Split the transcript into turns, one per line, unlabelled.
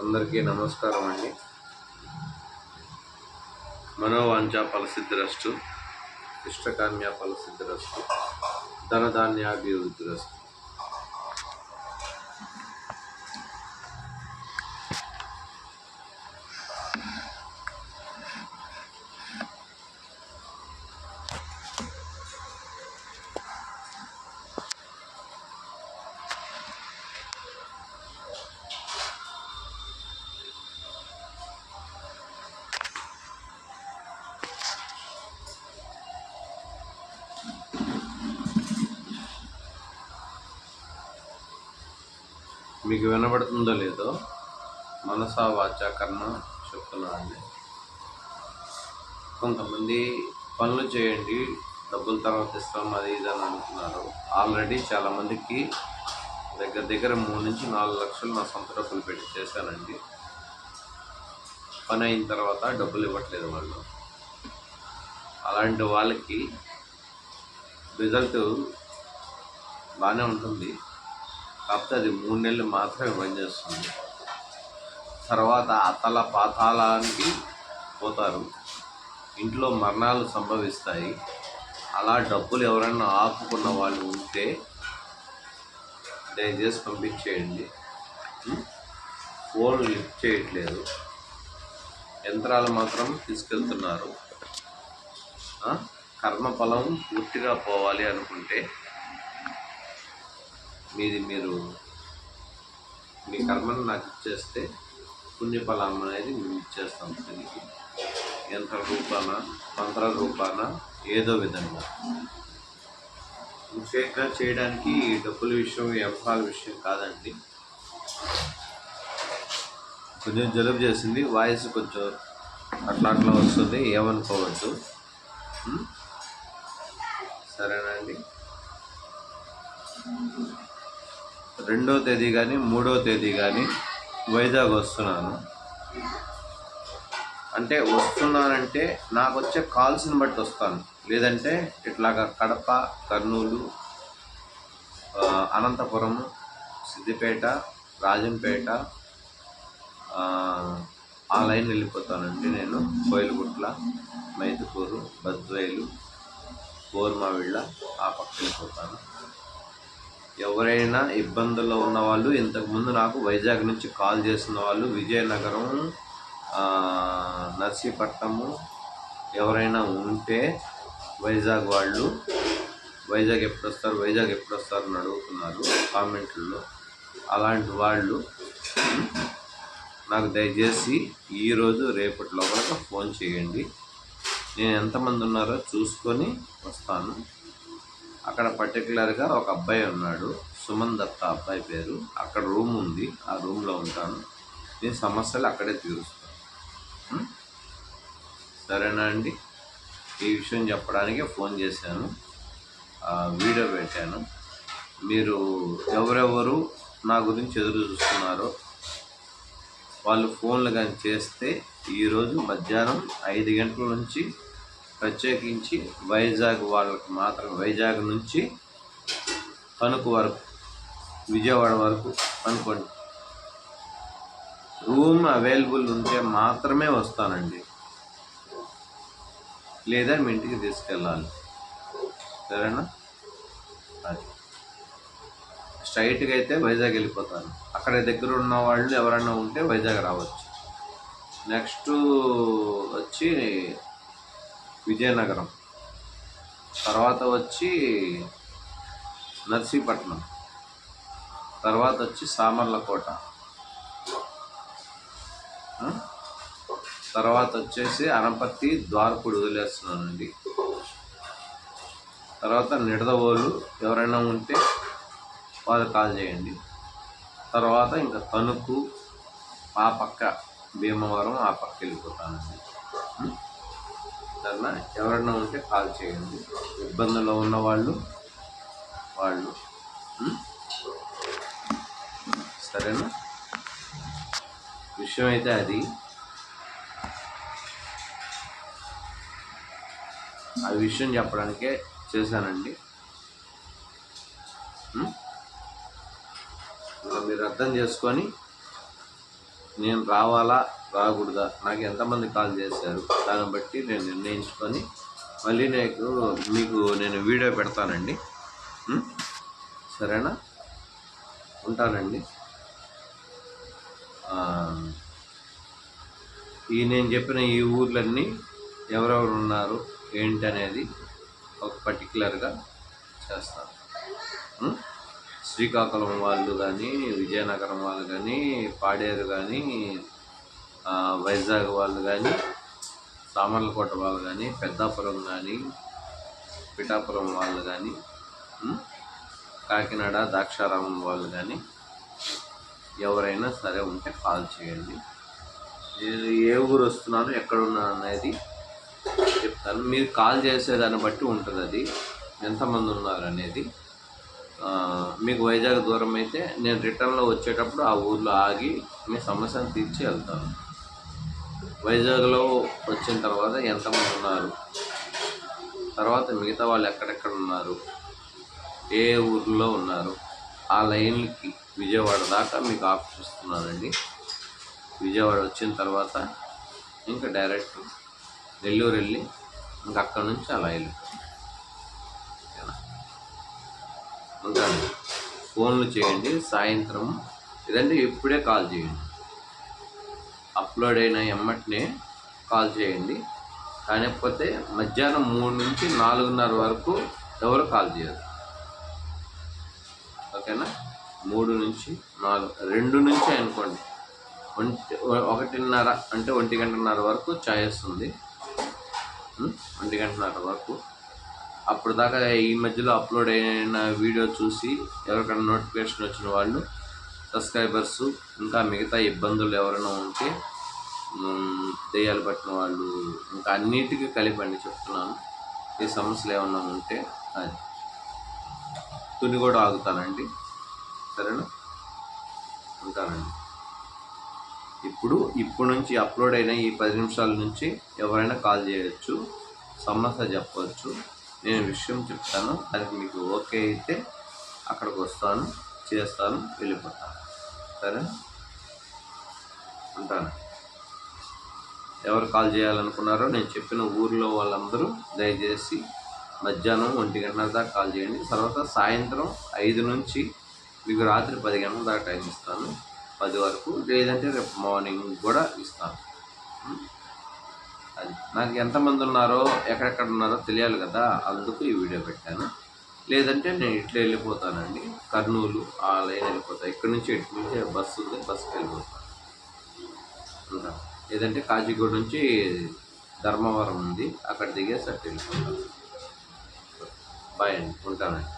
అందరికీ నమస్కారం అండి. మనోవాంఛ ఫలసిద్ధిరస్తు, ఇష్టకామ్య ఫలసిద్ధిరస్తు, ధనధాన్యాభివృద్ధిరస్తు. మీకు వినబడుతుందో లేదో మనసా వాచ కర్మ చెప్తున్నానండి. కొంతమంది పనులు చేయండి, డబ్బుల తర్వాత ఇస్తాం అది ఇది అని అంటున్నారు. ఆల్రెడీ చాలామందికి దగ్గర 3 నుంచి 4 లక్షలు నా సొంత డబ్బులు పెట్టి చేశానండి. పని అయిన తర్వాత డబ్బులు ఇవ్వట్లేదు వాళ్ళు. అలాంటి వాళ్ళకి రిజల్ట్ బాగానే ఉంటుంది, కాకపోతే అది 3 నెలలు మాత్రమే పనిచేస్తుంది. తర్వాత అతల పాతాళానికి పోతారు, ఇంట్లో మరణాలు సంభవిస్తాయి. అలా డబ్బులు ఎవరైనా ఆపుకున్న వాళ్ళు ఉంటే దయచేసి పంపించేయండి. ఫోన్ లిఫ్ట్ చేయట్లేదు, యంత్రాలు మాత్రం తీసుకెళ్తున్నారు. కర్మఫలం పూర్తిగా పోవాలి అనుకుంటే మీరు మీ కర్మను నాకు ఇచ్చేస్తే పుణ్యఫలం అనేది మేము ఇచ్చేస్తాం. దీనికి యంత్ర రూపాన, మంత్ర రూపాన, ఏదో విధంగా. ముఖ్యంగా చేయడానికి డబ్బుల విషయం, యంత్రాల విషయం కాదండి. కొంచెం జలుబు చేసింది, వాయిస్ కొంచెం అట్లా వస్తుంది, ఏమనుకోవద్దు. సరేనా అండి? 2వ తేదీ కానీ 3వ తేదీ కానీ వైజాగ్ వస్తున్నాను. అంటే వస్తున్నానంటే నాకు వచ్చే కాల్స్ని బట్టి వస్తాను. లేదంటే ఇట్లాగా కడప, కర్నూలు, అనంతపురం, సిద్దిపేట, రాజంపేట ఆ లైన్ వెళ్ళిపోతానండి. నేను కోయిలగుట్ల, మైదుకూరు, బద్వేలు, కోర్మావిళ్ళ ఆ పక్క వెళ్ళిపోతాను. ఎవరైనా ఇబ్బందుల్లో ఉన్నవాళ్ళు, ఇంతకుముందు నాకు వైజాగ్ నుంచి కాల్ చేసిన వాళ్ళు, విజయనగరం, నర్సీపట్నము ఎవరైనా ఉంటే వైజాగ్ వాళ్ళు, వైజాగ్ ఎప్పుడు వస్తారు అని అడుగుతున్నారు కామెంట్లలో. అలాంటి వాళ్ళు నాకు దయచేసి ఈరోజు రేపటి లోపల ఫోన్ చేయండి. నేను ఎంతమంది ఉన్నారో చూసుకొని వస్తాను. అక్కడ పర్టికులర్గా ఒక అబ్బాయి ఉన్నాడు, సుమన్ దత్త అబ్బాయి పేరు. అక్కడ రూమ్ ఉంది, ఆ రూమ్లో ఉంటాను. నేను సమస్యలు అక్కడే తీరుస్తాను. సరేనా అండి? ఈ విషయం చెప్పడానికే ఫోన్ చేశాను, వీడియో పెట్టాను. మీరు ఎవరెవరు నా గురించి ఎదురు చూస్తున్నారో వాళ్ళు ఫోన్లు కానీ చేస్తే ఈరోజు మధ్యాహ్నం 5 గంటల నుంచి ప్రత్యేకించి వైజాగ్ వాళ్ళకి మాత్రం, వైజాగ్ నుంచి తణుకు వరకు, విజయవాడ వరకు అనుకోండి, రూమ్ అవైలబుల్ ఉంటే మాత్రమే వస్తానండి. లేదా మీ ఇంటికి తీసుకెళ్ళాలి. సరేనా? అది స్ట్రైట్గా అయితే వైజాగ్ వెళ్ళిపోతాను. అక్కడ దగ్గర ఉన్న వాళ్ళు ఎవరైనా ఉంటే వైజాగ్ రావచ్చు. నెక్స్ట్ వచ్చి విజయనగరం, తర్వాత వచ్చి నర్సీపట్నం, తర్వాత వచ్చి సామర్లకోట, తర్వాత వచ్చేసి అనపర్తి, ద్వారపూడి వదిలేస్తున్నానండి. తర్వాత నిడదవోలు ఎవరైనా ఉంటే వాళ్ళు కాల్ చేయండి. తర్వాత ఇంకా తణుకు ఆ పక్క, భీమవరం ఆ పక్క వెళ్ళిపోతానండి. సరేనా? ఎవరైనా ఉంటే కాల్ చేయండి. ఇబ్బందుల్లో ఉన్న వాళ్ళు సరేనా? విషయం అయితే అది. ఆ విషయం చెప్పడానికే చేశానండి. మీరు అర్థం చేసుకొని నేను రావాలా రాకూడదా, నాకు ఎంతమంది కాల్ చేశారు, దాన్ని బట్టి నేను నిర్ణయించుకొని మళ్ళీ మీకు నేను వీడియో పెడతానండి. సరేనా? ఉంటానండి. నేను చెప్పిన ఈ ఊర్లన్నీ ఎవరెవరు ఉన్నారు ఏంటి అనేది ఒక పర్టికులర్గా చేస్తాను. శ్రీకాకుళం వాళ్ళు కానీ, విజయనగరం వాళ్ళు కానీ, పాడేరు కానీ, వైజాగ్ వాళ్ళు కానీ, సామర్లకోట వాళ్ళు కానీ, పెద్దాపురం కానీ, పిఠాపురం వాళ్ళు కానీ, కాకినాడ ద్రాక్షారామం వాళ్ళు కానీ ఎవరైనా సరే ఉంటే కాల్ చేయండి. నేను ఏ ఊరు వస్తున్నాను, ఎక్కడున్నాను అనేది చెప్తాను. మీరు కాల్ చేసేదాన్ని బట్టి ఉంటుంది అది ఎంతమంది ఉన్నారు అనేది. మీకు వైజాగ్ దూరం అయితే నేను రిటర్న్లో వచ్చేటప్పుడు ఆ ఊర్లో ఆగి మీ సమస్యను తీర్చి వెళ్తాను. వైజాగ్లో వచ్చిన తర్వాత ఎంతమంది ఉన్నారు, తర్వాత మిగతా వాళ్ళు ఎక్కడెక్కడ ఉన్నారు, ఏ ఊర్లో ఉన్నారు, ఆ లైన్లకి విజయవాడ దాకా మీకు ఆఫీస్ ఇస్తున్నానండి. విజయవాడ వచ్చిన తర్వాత ఇంకా డైరెక్ట్ నెల్లూరు వెళ్ళి ఇంకా అక్కడి నుంచి అలా వెళ్ళి ఉంటాను. ఫోన్లు చేయండి సాయంత్రం, లేదంటే ఇప్పుడే కాల్ చేయండి. అప్లోడ్ అయిన ఎమ్మటనే కాల్ చేయండి. కాకపోతే మధ్యాహ్నం 3 నుంచి 4:30 వరకు ఎవరు కాల్ చేయరు. ఓకేనా? 3 నుంచి 4, 2 నుంచి అనుకోండి, 1:30 అంటే 1:30 వరకు ఛాయ్ వస్తుంది. 1:30 వరకు అప్పుడు దాకా ఈ మధ్యలో అప్లోడ్ అయిన వీడియో చూసి ఎవరికైనా నోటిఫికేషన్ వచ్చిన వాళ్ళు, సబ్స్క్రైబర్స్, ఇంకా మిగతా ఇబ్బందులు ఎవరైనా ఉంటే, దెయ్యాలు పట్టిన వాళ్ళు, ఇంకా అన్నిటికీ కలిపండి చెప్తున్నాను. ఈ సమస్యలు ఏమన్నా ఉంటే అది తుని కూడా ఆగుతానండి. సరేనా? ఉంటానండి. ఇప్పుడు నుంచి అప్లోడ్ అయిన ఈ 10 నిమిషాల నుంచి ఎవరైనా కాల్ చేయొచ్చు, సమస్య చెప్పవచ్చు, నేను విషయం చెప్తాను. దానికి మీకు ఓకే అయితే అక్కడికి వస్తాను, చేస్తాను, వెళ్ళిపోతాను. సరే? ఉంటాను. ఎవరు కాల్ చేయాలనుకున్నారో నేను చెప్పిన ఊర్లో వాళ్ళందరూ దయచేసి మధ్యాహ్నం 1:00 దాకా కాల్ చేయండి. తర్వాత సాయంత్రం 5 నుంచి మీకు రాత్రి 10 గంటల దాకా టైం ఇస్తాను, 10 వరకు. లేదంటే రేపు మార్నింగ్ కూడా ఇస్తాను. అది నాకు ఎంతమంది ఉన్నారో ఎక్కడెక్కడ ఉన్నారో తెలియాలి కదా, అందుకు ఈ వీడియో పెట్టాను. లేదంటే నేను ఇట్లా వెళ్ళిపోతానండి, కర్నూలు ఆ లైన్ వెళ్ళిపోతాను. ఇక్కడ నుంచి బస్సు ఉంది, బస్సుకి వెళ్ళిపోతాను. లేదంటే కాచిగూడ నుంచి ధర్మవరం ఉంది, అక్కడ దిగేసి అట్టు వెళ్ళిపోతాను. బాయ్ అండి, ఉంటానండి.